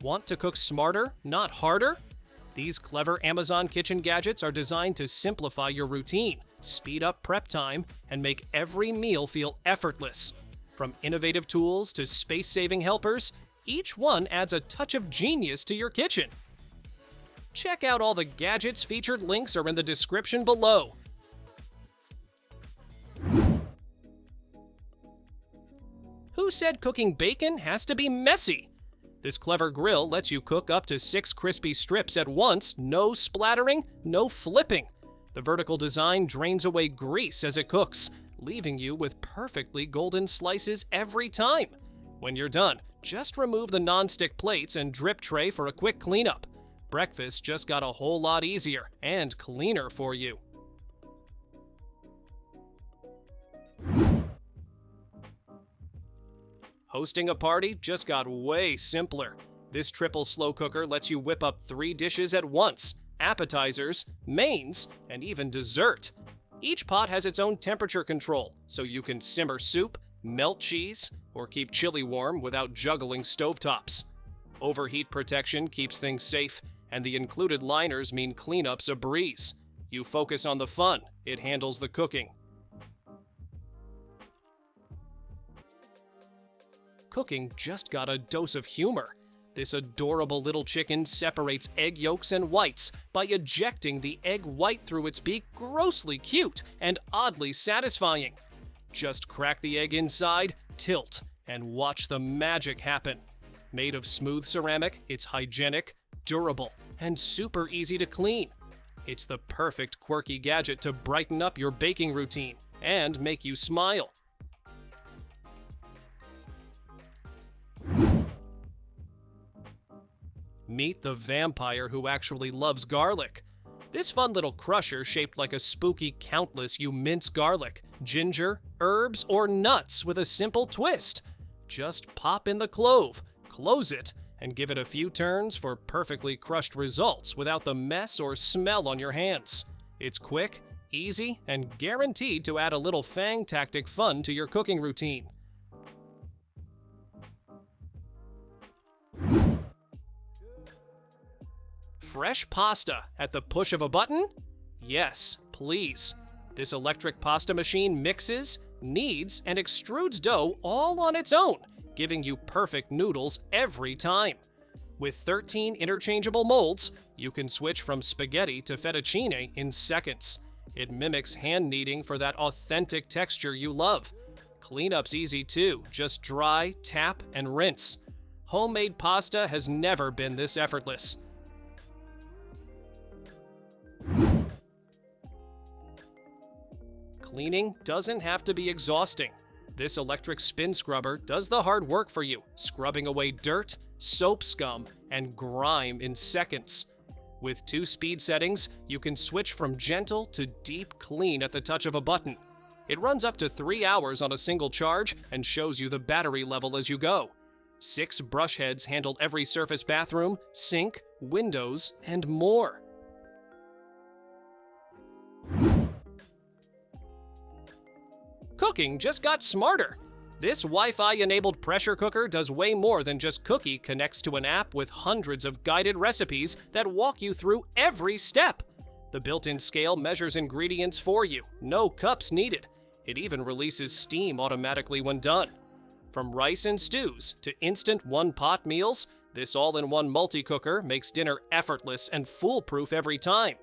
Want to cook smarter, not harder? These clever Amazon kitchen gadgets are designed to simplify your routine, speed up prep time, and make every meal feel effortless. From innovative tools to space-saving helpers, each one adds a touch of genius to your kitchen. Check out all the gadgets featured. Links are in the description below. Who said cooking bacon has to be messy? This clever grill lets you cook up to 6 crispy strips at once, no splattering, no flipping. The vertical design drains away grease as it cooks, leaving you with perfectly golden slices every time. When you're done, just remove the non-stick plates and drip tray for a quick cleanup. Breakfast just got a whole lot easier and cleaner for you. Hosting a party just got way simpler. This triple slow cooker lets you whip up 3 dishes at once: appetizers, mains, and even dessert. Each pot has its own temperature control, so you can simmer soup, melt cheese, or keep chili warm without juggling stovetops. Overheat protection keeps things safe, and the included liners mean cleanup's a breeze. You focus on the fun, it handles the cooking. Cooking just got a dose of humor. This adorable little chicken separates egg yolks and whites by ejecting the egg white through its beak. Grossly cute and oddly satisfying. Just crack the egg inside, tilt, and watch the magic happen. Made of smooth ceramic, it's hygienic, durable, and super easy to clean. It's the perfect quirky gadget to brighten up your baking routine and make you smile. Meet the vampire who actually loves garlic. This fun little crusher, shaped like a spooky countless, you mince garlic, ginger, herbs, or nuts with a simple twist. Just pop in the clove, close it, and give it a few turns for perfectly crushed results without the mess or smell on your hands. It's quick, easy, and guaranteed to add a little fang-tactic fun to your cooking routine. Fresh pasta at the push of a button? Yes, please. This electric pasta machine mixes, kneads, and extrudes dough all on its own, giving you perfect noodles every time. With 13 interchangeable molds, you can switch from spaghetti to fettuccine in seconds. It mimics hand kneading for that authentic texture you love. Cleanup's easy too, just dry, tap, and rinse. Homemade pasta has never been this effortless. Cleaning doesn't have to be exhausting. This electric spin scrubber does the hard work for you, scrubbing away dirt, soap scum, and grime in seconds. With 2 speed settings, you can switch from gentle to deep clean at the touch of a button. It runs up to 3 hours on a single charge and shows you the battery level as you go. 6 brush heads handle every surface bathroom, sink, windows, and more. Cooking just got smarter. This Wi-Fi-enabled pressure cooker does way more than just cook. Connects to an app with hundreds of guided recipes that walk you through every step. The built-in scale measures ingredients for you, no cups needed. It even releases steam automatically when done. From rice and stews to instant one-pot meals, this all-in-one multi-cooker makes dinner effortless and foolproof every time.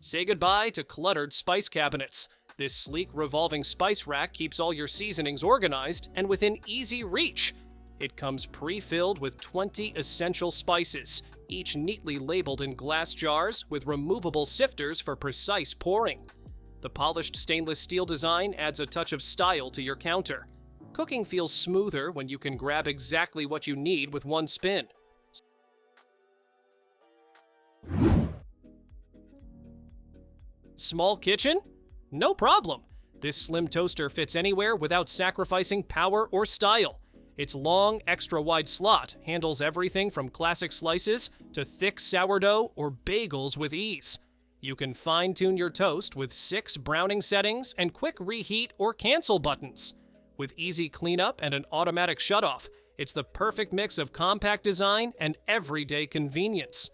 Say goodbye to cluttered spice cabinets. This sleek revolving spice rack keeps all your seasonings organized and within easy reach. It comes pre-filled with 20 essential spices, each neatly labeled in glass jars with removable sifters for precise pouring. The polished stainless steel design adds a touch of style to your counter. Cooking feels smoother when you can grab exactly what you need with one spin. Small kitchen? No problem. This slim toaster fits anywhere without sacrificing power or style. Its long, extra-wide slot handles everything from classic slices to thick sourdough or bagels with ease. You can fine-tune your toast with 6 browning settings and quick reheat or cancel buttons. With easy cleanup and an automatic shutoff, it's the perfect mix of compact design and everyday convenience.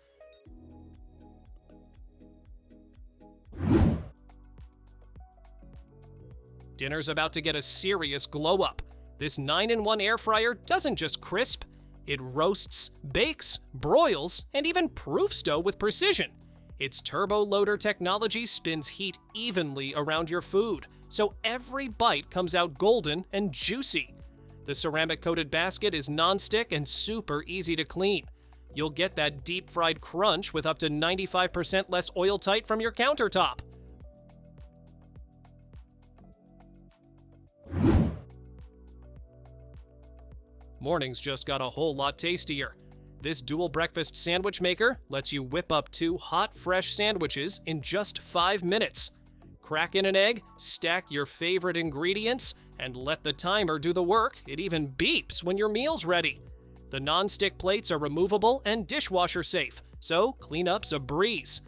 Dinner's about to get a serious glow up. This 9-in-1 air fryer doesn't just crisp, it roasts, bakes, broils, and even proofs dough with precision. Its turbo loader technology spins heat evenly around your food, so every bite comes out golden and juicy. The ceramic-coated basket is non-stick and super easy to clean. You'll get that deep-fried crunch with up to 95% less oil tight from your countertop. Mornings just got a whole lot tastier. This dual breakfast sandwich maker lets you whip up 2 hot, fresh sandwiches in just 5 minutes. Crack in an egg, stack your favorite ingredients, and let the timer do the work. It even beeps when your meal's ready. The non-stick plates are removable and dishwasher safe, so cleanup's a breeze.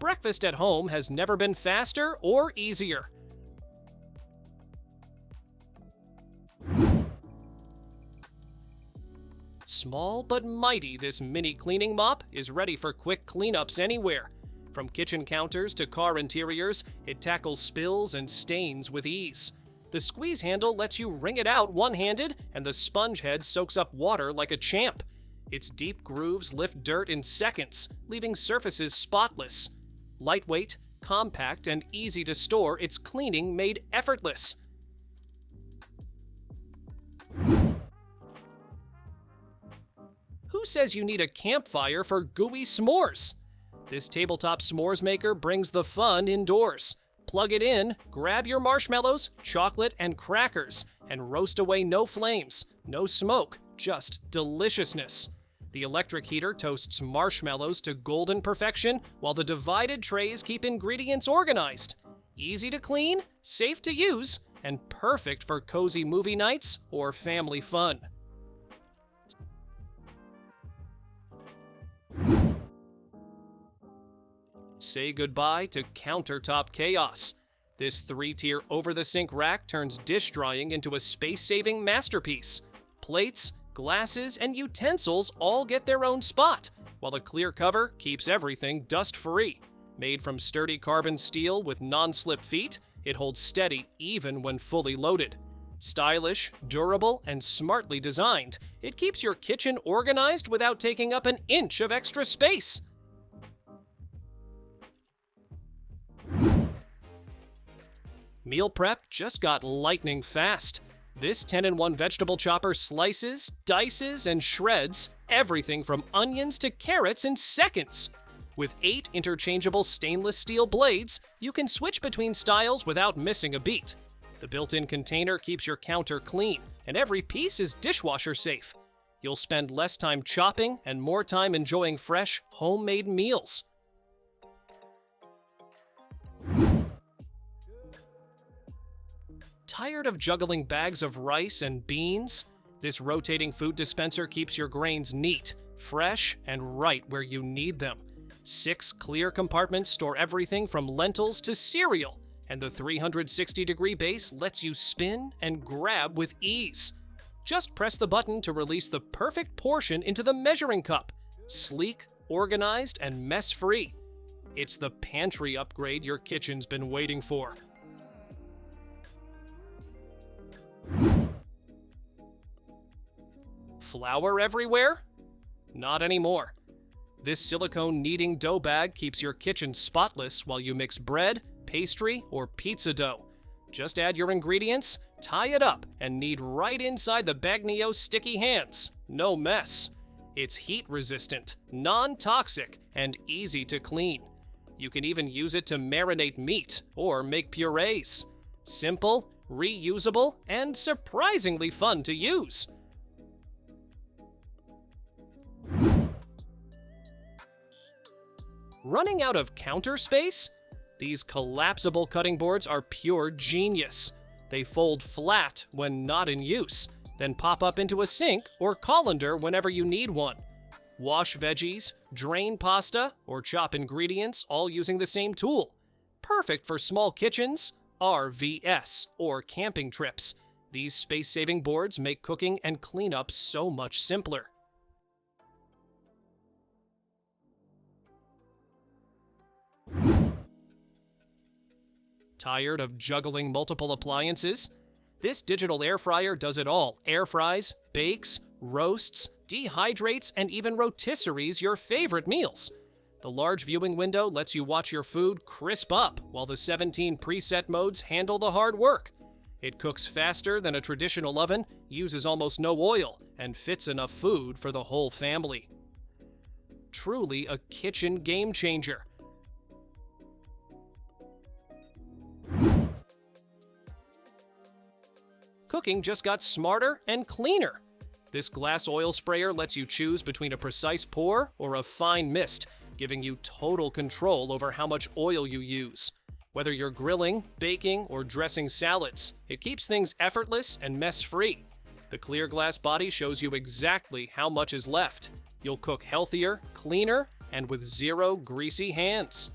Breakfast at home has never been faster or easier. Small but mighty, this mini cleaning mop is ready for quick cleanups anywhere. From kitchen counters to car interiors, it tackles spills and stains with ease. The squeeze handle lets you wring it out one-handed, and the sponge head soaks up water like a champ. Its deep grooves lift dirt in seconds, leaving surfaces spotless. Lightweight, compact, and easy to store, its cleaning made effortless. Who says you need a campfire for gooey s'mores? This tabletop s'mores maker brings the fun indoors. Plug it in, grab your marshmallows, chocolate, and crackers, and roast away no flames, no smoke, just deliciousness. The electric heater toasts marshmallows to golden perfection, while the divided trays keep ingredients organized. Easy to clean, safe to use, and perfect for cozy movie nights or family fun. Say goodbye to countertop chaos. This 3-tier over-the-sink rack turns dish drying into a space-saving masterpiece. Plates, glasses, and utensils all get their own spot, while the clear cover keeps everything dust-free. Made from sturdy carbon steel with non-slip feet, it holds steady even when fully loaded. Stylish, durable, and smartly designed, it keeps your kitchen organized without taking up an inch of extra space. Meal prep just got lightning fast. This 10-in-1 vegetable chopper slices, dices, and shreds everything from onions to carrots in seconds. With 8 interchangeable stainless steel blades, you can switch between styles without missing a beat. The built-in container keeps your counter clean, and every piece is dishwasher safe. You'll spend less time chopping and more time enjoying fresh, homemade meals. Tired of juggling bags of rice and beans? This rotating food dispenser keeps your grains neat, fresh, and right where you need them. 6 clear compartments store everything from lentils to cereal, and the 360-degree base lets you spin and grab with ease. Just press the button to release the perfect portion into the measuring cup. Sleek, organized, and mess-free. It's the pantry upgrade your kitchen's been waiting for. Flour everywhere? Not anymore. This silicone kneading dough bag keeps your kitchen spotless while you mix bread, pastry, or pizza dough. Just add your ingredients, tie it up, and knead right inside the Bagnio's sticky hands. No mess. It's heat-resistant, non-toxic, and easy to clean. You can even use it to marinate meat or make purees. Simple, reusable, and surprisingly fun to use. Running out of counter space? These collapsible cutting boards are pure genius. They fold flat when not in use, then pop up into a sink or colander whenever you need one. Wash veggies, drain pasta, or chop ingredients all using the same tool. Perfect for small kitchens, RVS, or camping trips. These space-saving boards make cooking and cleanup so much simpler. Tired of juggling multiple appliances? This digital air fryer does it all. Air fries, bakes, roasts, dehydrates, and even rotisseries your favorite meals. The large viewing window lets you watch your food crisp up, while the 17 preset modes handle the hard work. It cooks faster than a traditional oven, uses almost no oil, and fits enough food for the whole family. Truly a kitchen game changer. Cooking just got smarter and cleaner. This glass oil sprayer lets you choose between a precise pour or a fine mist, giving you total control over how much oil you use. Whether you're grilling, baking, or dressing salads, it keeps things effortless and mess-free. The clear glass body shows you exactly how much is left. You'll cook healthier, cleaner, and with zero greasy hands.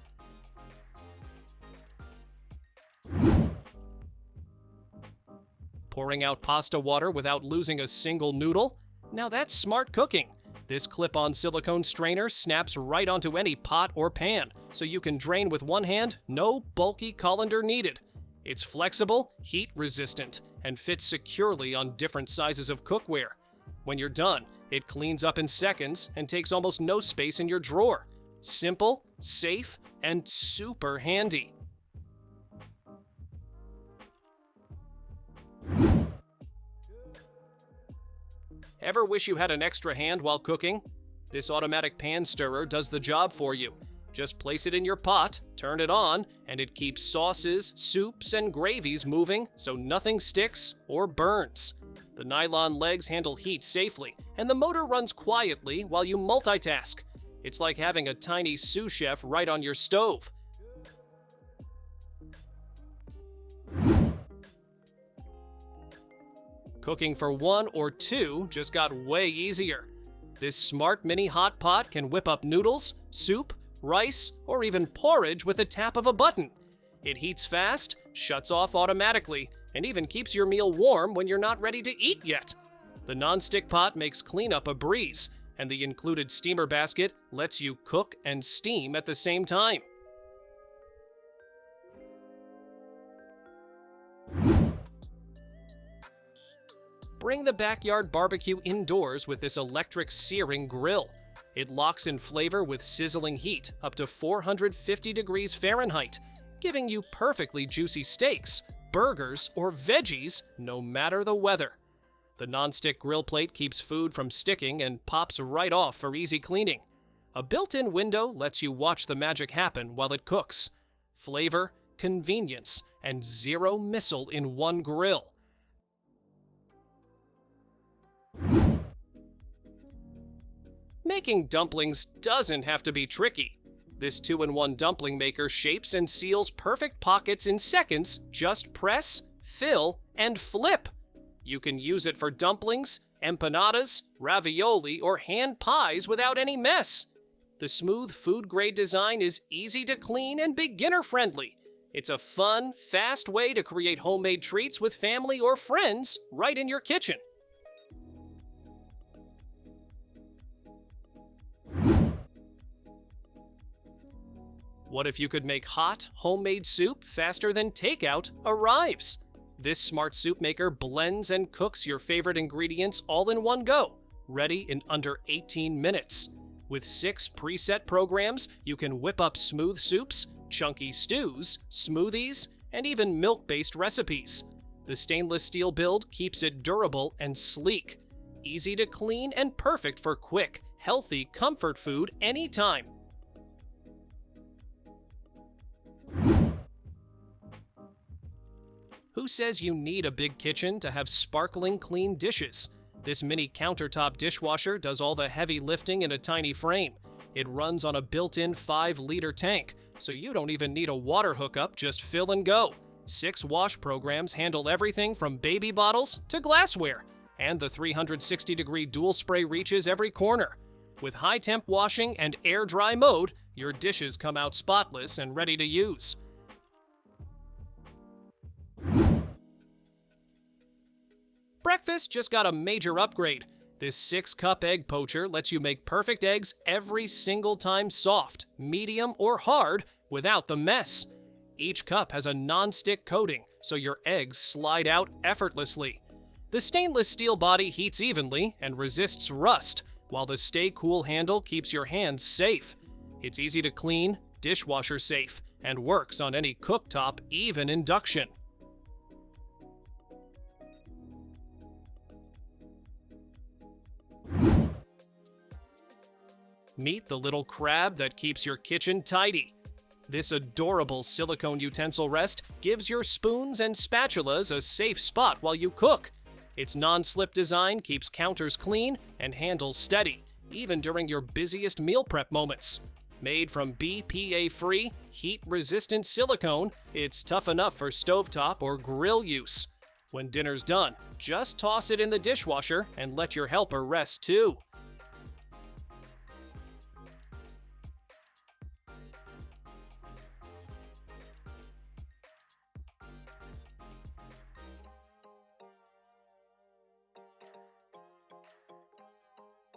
Pouring out pasta water without losing a single noodle? Now that's smart cooking. This clip-on silicone strainer snaps right onto any pot or pan, so you can drain with one hand, no bulky colander needed. It's flexible, heat-resistant, and fits securely on different sizes of cookware. When you're done, it cleans up in seconds and takes almost no space in your drawer. Simple, safe, and super handy. Ever wish you had an extra hand while cooking? This automatic pan stirrer does the job for you. Just place it in your pot, turn it on, and it keeps sauces, soups, and gravies moving so nothing sticks or burns. The nylon legs handle heat safely, and the motor runs quietly while you multitask. It's like having a tiny sous chef right on your stove. Cooking for one or two just got way easier. This smart mini hot pot can whip up noodles, soup, rice, or even porridge with a tap of a button. It heats fast, shuts off automatically, and even keeps your meal warm when you're not ready to eat yet. The non-stick pot makes cleanup a breeze, and the included steamer basket lets you cook and steam at the same time. Bring the backyard barbecue indoors with this electric Searing Grill. It locks in flavor with sizzling heat up to 450 degrees Fahrenheit, giving you perfectly juicy steaks, burgers, or veggies no matter the weather. The non-stick grill plate keeps food from sticking and pops right off for easy cleaning. A built-in window lets you watch the magic happen while it cooks. Flavor, convenience, and zero missile in one grill. Making dumplings doesn't have to be tricky. This 2-in-1 dumpling maker shapes and seals perfect pockets in seconds. Just press, fill, and flip. You can use it for dumplings, empanadas, ravioli, or hand pies without any mess. The smooth food-grade design is easy to clean and beginner-friendly. It's a fun, fast way to create homemade treats with family or friends right in your kitchen. What if you could make hot, homemade soup faster than takeout arrives? This smart soup maker blends and cooks your favorite ingredients all in one go, ready in under 18 minutes. With 6 preset programs, you can whip up smooth soups, chunky stews, smoothies, and even milk-based recipes. The stainless steel build keeps it durable and sleek, easy to clean and perfect for quick, healthy comfort food anytime. Who says you need a big kitchen to have sparkling clean dishes? This mini countertop dishwasher does all the heavy lifting in a tiny frame. It runs on a built-in 5-liter tank, so you don't even need a water hookup, just fill and go. 6 wash programs handle everything from baby bottles to glassware, and the 360-degree dual spray reaches every corner. With high temp washing and air dry mode, your dishes come out spotless and ready to use. Breakfast just got a major upgrade. This 6-cup egg poacher lets you make perfect eggs every single time, soft, medium, or hard, without the mess. Each cup has a non-stick coating, so your eggs slide out effortlessly. The stainless steel body heats evenly and resists rust, while the Stay Cool handle keeps your hands safe. It's easy to clean, dishwasher safe, and works on any cooktop, even induction. Meet the little crab that keeps your kitchen tidy. This adorable silicone utensil rest gives your spoons and spatulas a safe spot while you cook. Its non-slip design keeps counters clean and handles steady, even during your busiest meal prep moments. Made from BPA-free, heat-resistant silicone, it's tough enough for stovetop or grill use. When dinner's done, just toss it in the dishwasher and let your helper rest too.